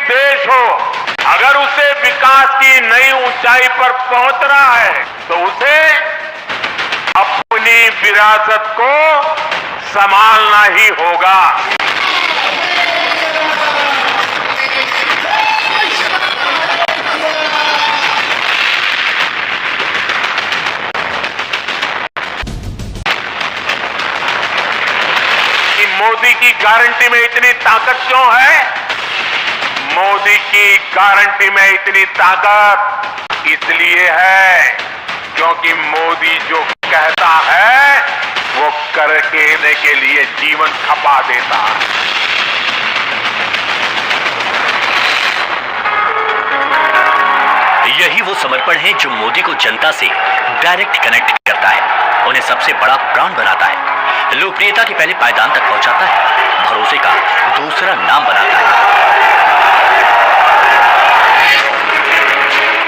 देश हो, अगर उसे विकास की नई ऊंचाई पर पहुंचना है तो उसे अपनी विरासत को संभालना ही होगा। मोदी की गारंटी में इतनी ताकत क्यों है? मोदी की गारंटी में इतनी ताकत इसलिए है क्योंकि मोदी जो कहता है वो करने के लिए जीवन खपा देता है। यही वो समर्पण है जो मोदी को जनता से डायरेक्ट कनेक्ट करता है, उन्हें सबसे बड़ा ब्रांड बनाता है, लोकप्रियता के पहले पायदान तक पहुंचाता है, भरोसे का दूसरा नाम बनाता है।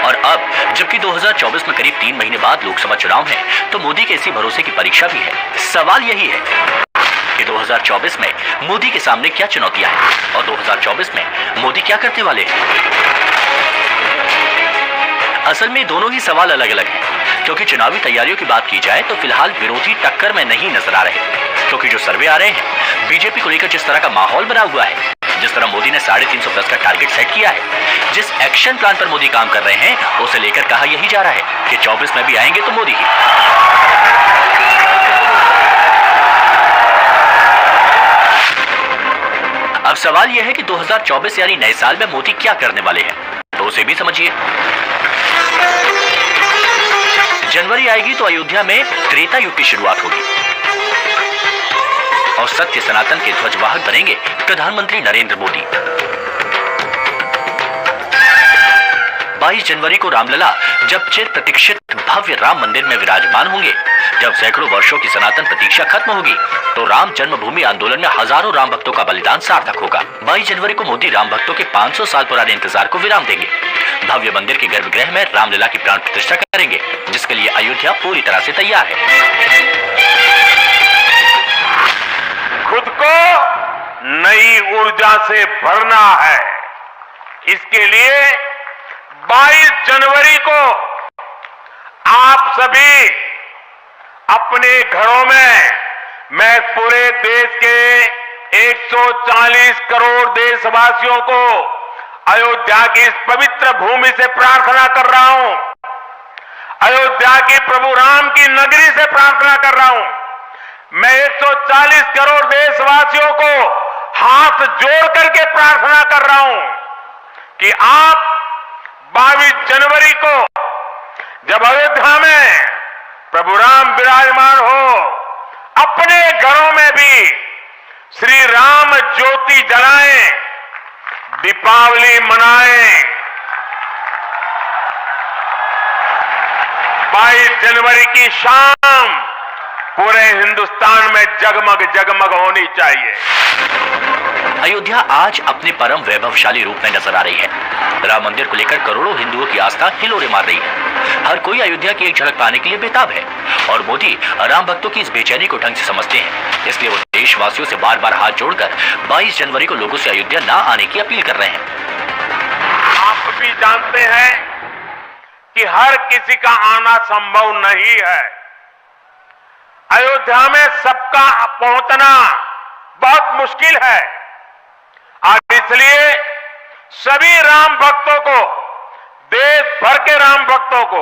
और अब जबकि 2024 में करीब 3 महीने बाद लोकसभा चुनाव है, तो मोदी के इसी भरोसे की परीक्षा भी है। सवाल यही है कि 2024 में मोदी के सामने क्या चुनौतियां हैं और 2024 में मोदी क्या करने वाले हैं। असल में दोनों ही सवाल अलग अलग हैं, क्योंकि चुनावी तैयारियों की बात की जाए तो फिलहाल विरोधी टक्कर में नहीं नजर आ रहे, क्योंकि जो सर्वे आ रहे हैं बीजेपी को लेकर जिस तरह का माहौल बना हुआ है, जिस तरह मोदी ने 350 का टारगेट सेट किया है, जिस एक्शन प्लान पर मोदी काम कर रहे हैं, उसे लेकर कहा यही जा रहा है कि 24 में भी आएंगे तो मोदी ही। अब सवाल यह है कि 2024 यानी नए साल में मोदी क्या करने वाले हैं, तो उसे भी समझिए। जनवरी आएगी तो अयोध्या में त्रेता युग की शुरुआत होगी और सत्य सनातन के ध्वजवाहक बनेंगे प्रधानमंत्री नरेंद्र मोदी। 22 जनवरी को रामलला जब चिर प्रतीक्षित भव्य राम मंदिर में विराजमान होंगे, जब सैकड़ों वर्षों की सनातन प्रतीक्षा खत्म होगी, तो राम जन्मभूमि आंदोलन में हजारों राम भक्तों का बलिदान सार्थक होगा। 22 जनवरी को मोदी राम भक्तों के 500 साल पुराने इंतजार को विराम देंगे, भव्य मंदिर के गर्भगृह में रामलला की प्राण प्रतिष्ठा करेंगे, जिसके लिए अयोध्या पूरी तरह से तैयार है। खुद को नई ऊर्जा से भरना है। इसके लिए 22 जनवरी को आप सभी अपने घरों में, मैं पूरे देश के 140 करोड़ देशवासियों को अयोध्या की इस पवित्र भूमि से प्रार्थना कर रहा हूं, अयोध्या की प्रभु राम की नगरी से प्रार्थना कर रहा हूं। मैं 140 करोड़ देशवासियों को हाथ जोड़ करके प्रार्थना कर रहा हूं कि आप 22 जनवरी को जब अयोध्या में प्रभु राम विराजमान हो, अपने घरों में भी श्री राम ज्योति जलाएं, दीपावली मनाएं। 22 जनवरी की शाम पूरे हिंदुस्तान में जगमग जगमग होनी चाहिए। अयोध्या आज अपने परम वैभवशाली रूप में नजर आ रही है। राम मंदिर को लेकर करोड़ों हिंदुओं की आस्था हिलोरे मार रही है। हर कोई अयोध्या की एक झलक पाने के लिए बेताब है और मोदी राम भक्तों की इस बेचैनी को ढंग से समझते हैं। इसलिए वो देशवासियों से बार बार हाथ जोड़कर 22 जनवरी को लोगों से अयोध्या न आने की अपील कर रहे हैं। आप भी जानते हैं कि हर किसी का आना संभव नहीं है। अयोध्या में सबका पहुंचना बहुत मुश्किल है और इसलिए सभी राम भक्तों को, देश भर के राम भक्तों को,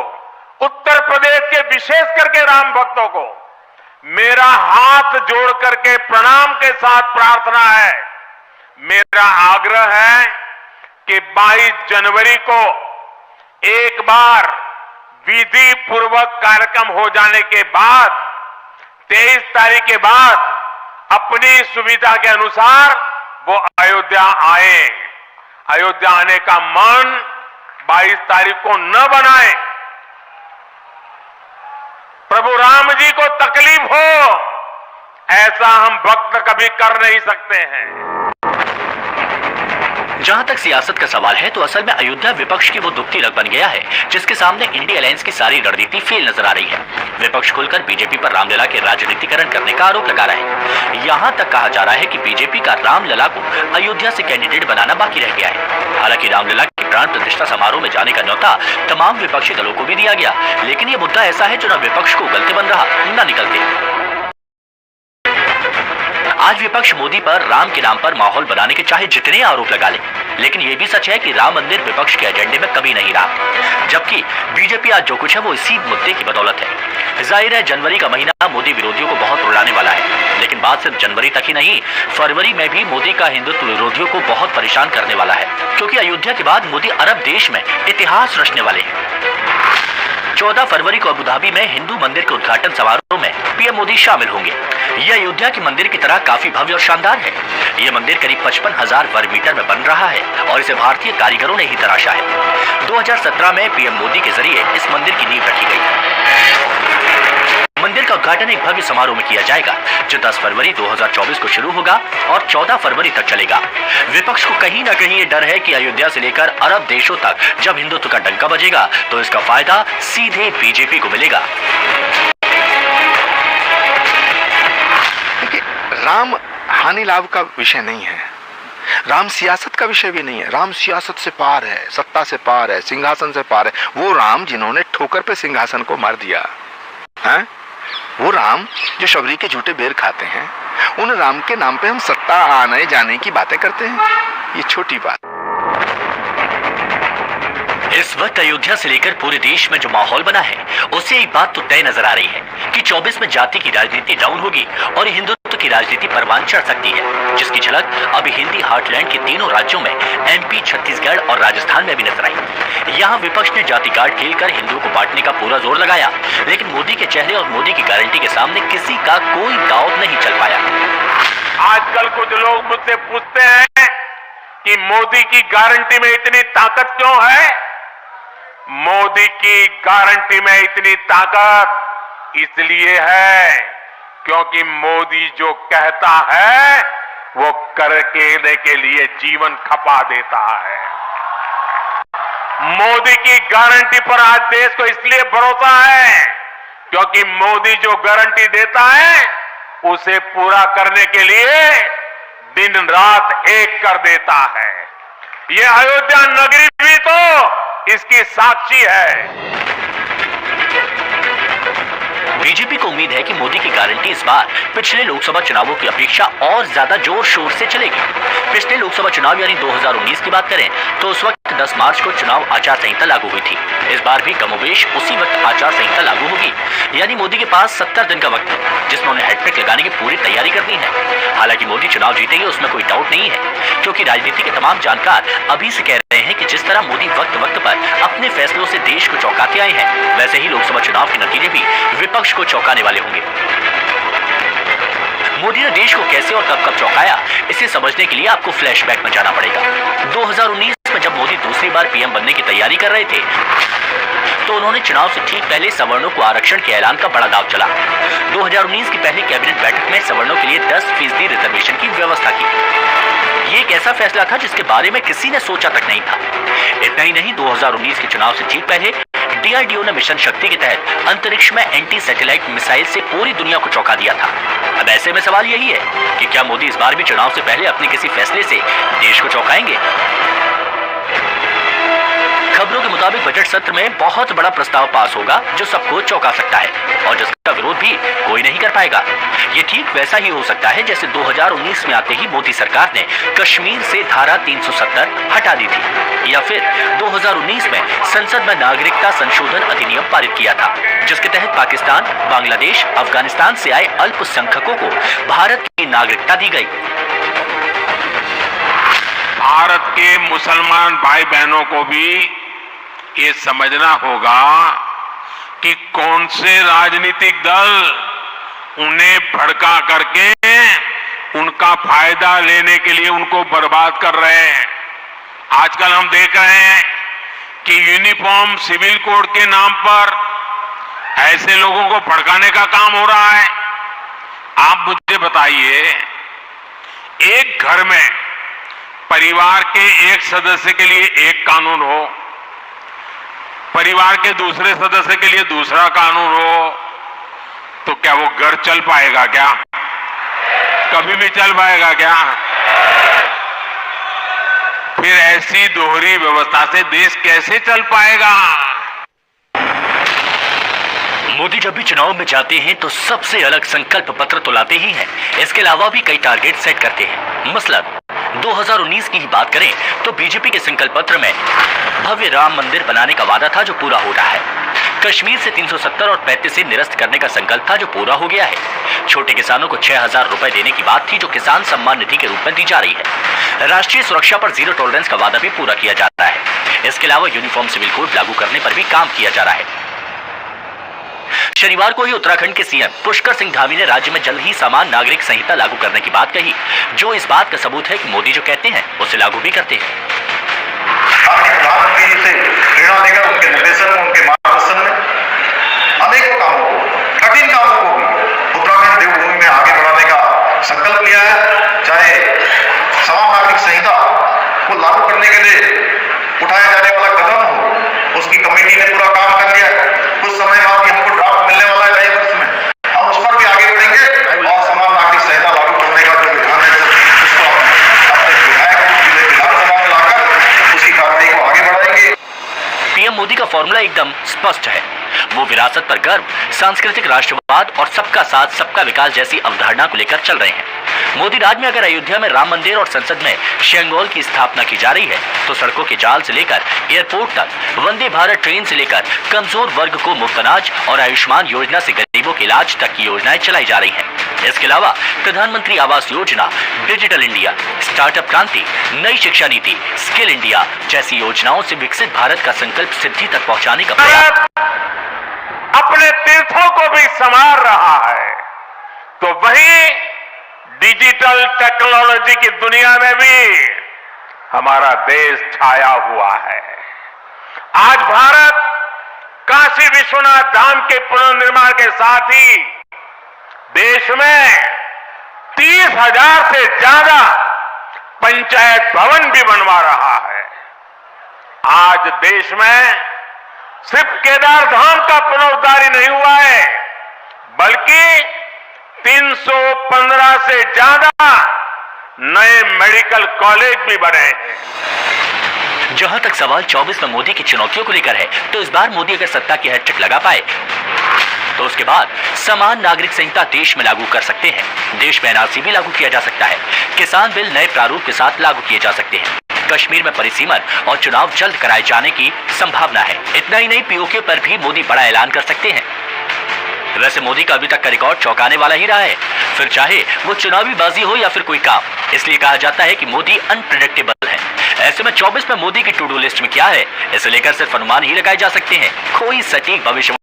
उत्तर प्रदेश के विशेष करके राम भक्तों को मेरा हाथ जोड़ करके प्रणाम के साथ प्रार्थना है, मेरा आग्रह है कि 22 जनवरी को एक बार विधि पूर्वक कार्यक्रम हो जाने के बाद 23 तारीख के बाद अपनी सुविधा के अनुसार वो अयोध्या आए। अयोध्या आने का मन 22 तारीख को न बनाए। प्रभु राम जी को तकलीफ हो, ऐसा हम भक्त कभी कर नहीं सकते हैं। जहां तक सियासत का सवाल है तो असल में अयोध्या विपक्ष की वो दुखती रग बन गया है जिसके सामने इंडिया अलायंस की सारी रणनीति फेल नजर आ रही है। विपक्ष खुलकर बीजेपी पर रामलला के राजनीतिकरण करने का आरोप लगा रहा है। यहां तक कहा जा रहा है कि बीजेपी का रामलला को अयोध्या से कैंडिडेट बनाना बाकी रह गया है। हालांकि रामलला की प्राण प्रतिष्ठा समारोह में जाने का न्योता तमाम विपक्षी दलों को भी दिया गया, लेकिन ये मुद्दा ऐसा है जो न विपक्ष को उगलते बन रहा न निकलते। आज विपक्ष मोदी पर राम के नाम पर माहौल बनाने के चाहे जितने आरोप लगा ले, लेकिन यह भी सच है कि राम मंदिर विपक्ष के एजेंडे में कभी नहीं रहा, जबकि बीजेपी आज जो कुछ है वो इसी मुद्दे की बदौलत है। जाहिर है जनवरी का महीना मोदी विरोधियों को बहुत रुलाने वाला है, लेकिन बात सिर्फ जनवरी तक ही नहीं, फरवरी में भी मोदी का हिंदुत्व विरोधियों को बहुत परेशान करने वाला है, क्योंकि अयोध्या के बाद मोदी अरब देश में इतिहास रचने वाले हैं। 14 फरवरी को अबुधाबी में हिंदू मंदिर के उद्घाटन समारोह में पीएम मोदी शामिल होंगे। यह अयोध्या के मंदिर की तरह काफी भव्य और शानदार है। यह मंदिर करीब 55,000 वर्ग मीटर में बन रहा है और इसे भारतीय कारीगरों ने ही तराशा है। 2017 में पीएम मोदी के जरिए इस मंदिर की नींव रखी गई। मंदिर का उद्घाटन एक भव्य समारोह में किया जाएगा जो 10 फरवरी 2024 को शुरू होगा और 14 फरवरी तक चलेगा। विपक्ष को कहीं ना कहीं ये डर है कि अयोध्या से लेकर अरब देशों तक जब हिंदुत्व का डंका बजेगा तो इसका फायदा सीधे बीजेपी को मिलेगा। देखिए, राम हानि लाभ का विषय नहीं है, राम सियासत का विषय भी नहीं है। राम सियासत से पार है, सत्ता से पार है, सिंहासन से पार है। वो राम जिन्होंने ठोकर पे सिंहासन को मार दिया है, वो राम जो शबरी के झूठे बेर खाते हैं, उन राम के नाम पे हम सत्ता आने जाने की बातें करते हैं। ये छोटी बात। इस वक्त अयोध्या से लेकर पूरे देश में जो माहौल बना है उससे एक बात तो तय नजर आ रही है कि 24 में जाति की राजनीति डाउन होगी और हिंदुत्व की राजनीति परवान चढ़ सकती है, जिसकी झलक अभी हिंदी हार्टलैंड के तीनों राज्यों में एमपी, छत्तीसगढ़ और राजस्थान में भी नजर आई। यहाँ विपक्ष ने जाति कार्ड खेलकर हिंदुओं को बांटने का पूरा जोर लगाया, लेकिन मोदी के चेहरे और मोदी की गारंटी के सामने किसी का कोई दांव नहीं चल पाया। आजकल कुछ लोग मुझसे पूछते हैं कि मोदी की गारंटी में इतनी ताकत क्यों है। मोदी की गारंटी में इतनी ताकत इसलिए है क्योंकि मोदी जो कहता है वो करने के लिए जीवन खपा देता है। मोदी की गारंटी पर आज देश को इसलिए भरोसा है क्योंकि मोदी जो गारंटी देता है उसे पूरा करने के लिए दिन रात एक कर देता है। ये अयोध्या नगरी भी तो इसकी साक्षी है। बीजेपी को उम्मीद है कि मोदी की गारंटी इस बार पिछले लोकसभा चुनावों की अपेक्षा और ज्यादा जोर शोर से चलेगी। पिछले लोकसभा चुनाव यानी 2019 की बात करें तो उस वक्त 10 मार्च को चुनाव आचार संहिता लागू हुई थी। इस बार भी कमोबेश उसी वक्त आचार संहिता लागू होगी, यानी मोदी के पास 70 दिन का वक्त है जिसमें उन्हें हैट्रिक लगाने की पूरी तैयारी करनी है। हालांकि मोदी चुनाव जीतेंगे उसमें कोई डाउट नहीं है, क्योंकि राजनीति के तमाम जानकार अभी से कह रहे हैं कि जिस तरह मोदी वक्त वक्त पर अपने फैसलों से देश को चौंकाते आए हैं, वैसे ही लोकसभा चुनाव के नतीजे भी विपक्ष को चौंकाने वाले होंगे। मोदी ने देश को कैसे और कब कब चौंकाया, इसे समझने के लिए आपको फ्लैशबैक में जाना पड़ेगा। 2019 में जब मोदी दूसरी बार पीएम बनने की तैयारी कर रहे थे तो उन्होंने चुनाव से ठीक पहले सवर्णों को आरक्षण के ऐलान का बड़ा दांव चला। 2019 की पहली कैबिनेट बैठक में सवर्णों के लिए 10% रिजर्वेशन की व्यवस्था की। ये एक ऐसा फैसला था जिसके बारे में किसी ने सोचा तक नहीं था। इतना ही नहीं, 2019 के चुनाव से ठीक पहले डीआरडीओ ने मिशन शक्ति के तहत अंतरिक्ष में एंटी सैटेलाइट मिसाइल से पूरी दुनिया को चौंका दिया था। अब ऐसे में सवाल यही है कि क्या मोदी इस बार भी चुनाव से पहले अपने किसी फैसले से देश को चौंकाएंगे। खबरों के मुताबिक बजट सत्र में बहुत बड़ा प्रस्ताव पास होगा जो सबको चौंका सकता है और जिसका विरोध भी कोई नहीं कर पाएगा। ये ठीक वैसा ही हो सकता है जैसे 2019 में आते ही मोदी सरकार ने कश्मीर से धारा 370 हटा दी थी, या फिर 2019 में संसद में नागरिकता संशोधन अधिनियम पारित किया था जिसके तहत पाकिस्तान, बांग्लादेश, अफगानिस्तान से आए अल्पसंख्यकों को भारत की नागरिकता दी गई। भारत के मुसलमान भाई बहनों को भी ये समझना होगा कि कौन से राजनीतिक दल उन्हें भड़का करके उनका फायदा लेने के लिए उनको बर्बाद कर रहे हैं। आजकल हम देख रहे हैं कि यूनिफॉर्म सिविल कोड के नाम पर ऐसे लोगों को भड़काने का काम हो रहा है। आप मुझे बताइए, एक घर में परिवार के एक सदस्य के लिए एक कानून हो, परिवार के दूसरे सदस्य के लिए दूसरा कानून हो, तो क्या वो घर चल पाएगा क्या? कभी भी चल पाएगा क्या? फिर ऐसी दोहरी व्यवस्था से देश कैसे चल पाएगा? मोदी जब भी चुनाव में जाते हैं तो सबसे अलग संकल्प पत्र तो लाते ही हैं। इसके अलावा भी कई टारगेट सेट करते हैं। मसलन 2019 की ही बात करें तो बीजेपी के संकल्प पत्र में भव्य राम मंदिर बनाने का वादा था जो पूरा हो रहा है। कश्मीर से 370 और 35 निरस्त करने का संकल्प था जो पूरा हो गया है। छोटे किसानों को 6,000 रुपए देने की बात थी जो किसान सम्मान निधि के रूप में दी जा रही है। राष्ट्रीय सुरक्षा पर जीरो टॉलरेंस का वादा भी पूरा किया जा रहा है। इसके अलावा यूनिफॉर्म सिविल कोड लागू करने पर भी काम किया जा रहा है। शनिवार को ही उत्तराखंड के सीएम पुष्कर सिंह धामी ने राज्य में जल्द ही समान नागरिक संहिता लागू करने की बात कही, जो इस बात का सबूत है कि मोदी जो कहते हैं उसे लागू भी करते हैं। प्रधानमंत्री जी से प्रेरणा लेकर उनके निर्देशन में, उनके मार्गदर्शन में अनेकों कामों को, कठिन कामों को भी उत्तराखंड देवभूमि में आगे बढ़ाने का संकल्प लिया है। चाहे समान नागरिक संहिता को लागू करने के लिए उठाया जाने वाला कदम हो, उसकी कमेटी ने पूरा काम कर लिया है। कुछ समय बाद हमको ड्राफ्ट मिलने वाला है नए वर्ष में, हम उस पर भी आगे बढ़ेंगे और समान नागरिक संहिता लागू करने का जो विधान है उसको अपने विधायक विधानसभा में लाकर उसकी कार्रवाई को आगे बढ़ाएंगे। पीएम मोदी का फॉर्मूला एकदम स्पष्ट है। वो विरासत पर गर्व, सांस्कृतिक राष्ट्रवाद और सबका साथ सबका विकास जैसी अवधारणा को लेकर चल रहे हैं। मोदी राज में अगर अयोध्या में राम मंदिर और संसद में शेंगोल की स्थापना की जा रही है तो सड़कों के जाल से लेकर एयरपोर्ट तक, वंदे भारत ट्रेन से लेकर कमजोर वर्ग को मुफ्त अनाज और आयुष्मान योजना से गरीबों के इलाज तक की योजनाएं चलाई जा रही हैं। इसके अलावा प्रधानमंत्री Awas Yojana, digital India, startup क्रांति, नई शिक्षा नीति, स्किल इंडिया जैसी योजनाओं से विकसित भारत का संकल्प सिद्धि तक पहुंचाने का प्रयास अपने तीर्थों को भी संवार रहा है, तो वहीं डिजिटल टेक्नोलॉजी की दुनिया में भी हमारा देश छाया हुआ है। आज भारत काशी विश्वनाथ धाम के पुनर्निर्माण के साथ ही देश में 30,000 से ज्यादा पंचायत भवन भी बनवा रहा है। आज देश में सिर्फ केदार धाम का पुनरुद्धार ही नहीं हुआ है, बल्कि 315 से ज्यादा नए मेडिकल कॉलेज भी बने हैं। जहां तक सवाल 24 में मोदी की चुनौतियों को लेकर है, तो इस बार मोदी अगर सत्ता की हैट्रिक लगा पाए तो उसके बाद समान नागरिक संहिता देश में लागू कर सकते हैं। देश में एनआरसी भी लागू किया जा सकता है। किसान बिल नए प्रारूप के साथ लागू किए जा सकते हैं। कश्मीर में परिसीमन और चुनाव जल्द कराए जाने की संभावना है। इतना ही नहीं, पीओके पर भी मोदी बड़ा ऐलान कर सकते हैं। वैसे मोदी का अभी तक का रिकॉर्ड चौंकाने वाला ही रहा है, फिर चाहे वो चुनावी बाजी हो या फिर कोई काम। इसलिए कहा जाता है कि मोदी अनप्रेडिक्टेबल है। ऐसे में 24 में मोदी की टू डू लिस्ट में क्या है, इसे लेकर सिर्फ अनुमान ही लगाए जा सकते हैं। कोई सटीक भविष्य